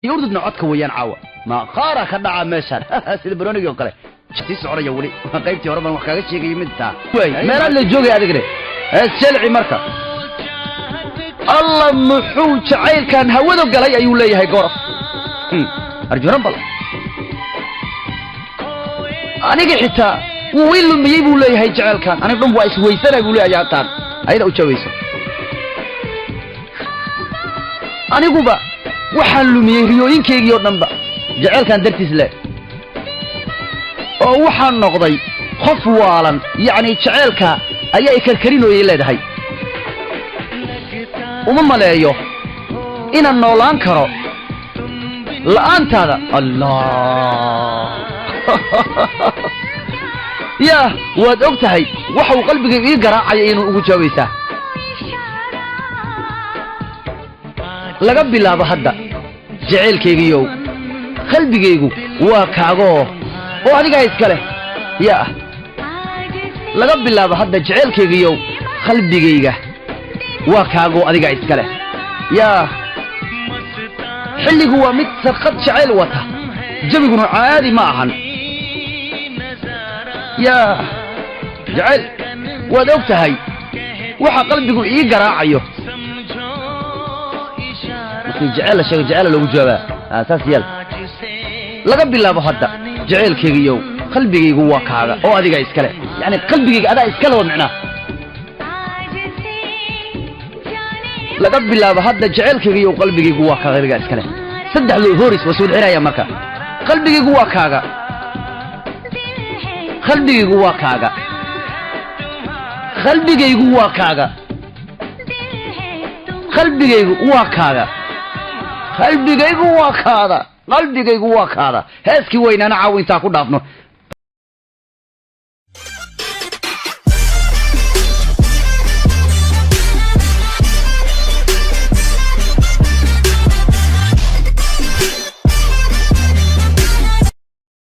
يورد نعطك ويان عاوة ما قارا كدعا ميشان سيد بروني يوكله تيس عرا يولي قيبتي وربا وحكاك شيء يمدها ميرا اللي جوغي هذا السلعي مركا الله محو جعيل كان هودو قلي ايو ليه هاي قرف ارجو رب الله انا حتى وين لما يبو ليه هاي جعيل كان انا قلن وايس ويسانا يقول ليه اياتان ايضا اوشاويسا انا قوبا waxaan lumiyay riyooyinkeygii oo dhanba jaceelkan dartiis leh oo waxaan noqday qof waalan yaani jaceelka ayaa karkarinooyay leedahay uma maleeyo inaan noolaan karo la'aantaada allah yaa waad ogtahay waxa uu qalbigayga ii garaacay inuu ugu jawaabaysaa laga bilaabo hadda jaceelkaygiyo qalbigaygu waa kaago oo adiga iska leh yaa laga bilaabo hadda jaceelkaygiyo qalbigayga waa kaago adiga iska leh yaa xilligu waa mid sarqad jaceyl wata jabiguna caadi ma ahan yaa jaceyl waad ogtahay waxa qalbigu ii garaacayo جعل شيء جعل لو جوابه اساس يلا laga bilaabo hadda jaceelkaygiyo qalbigaygu waa kaaga oo adiga iska leh yani qalbigayga adaa iska leh macna laga bilaabo hadda jaceelkaygiyo qalbigaygu waa kaaga adiga iska leh saddex loo horis wasuul xiraya marka qalbigaygu waa kaaga qalbigaygu waa kaaga qalbigaygu waa kaaga qalbigaygu waa kaaga qalbigaygu waa kaada heeskii weynaana caawintaa ku dhaafno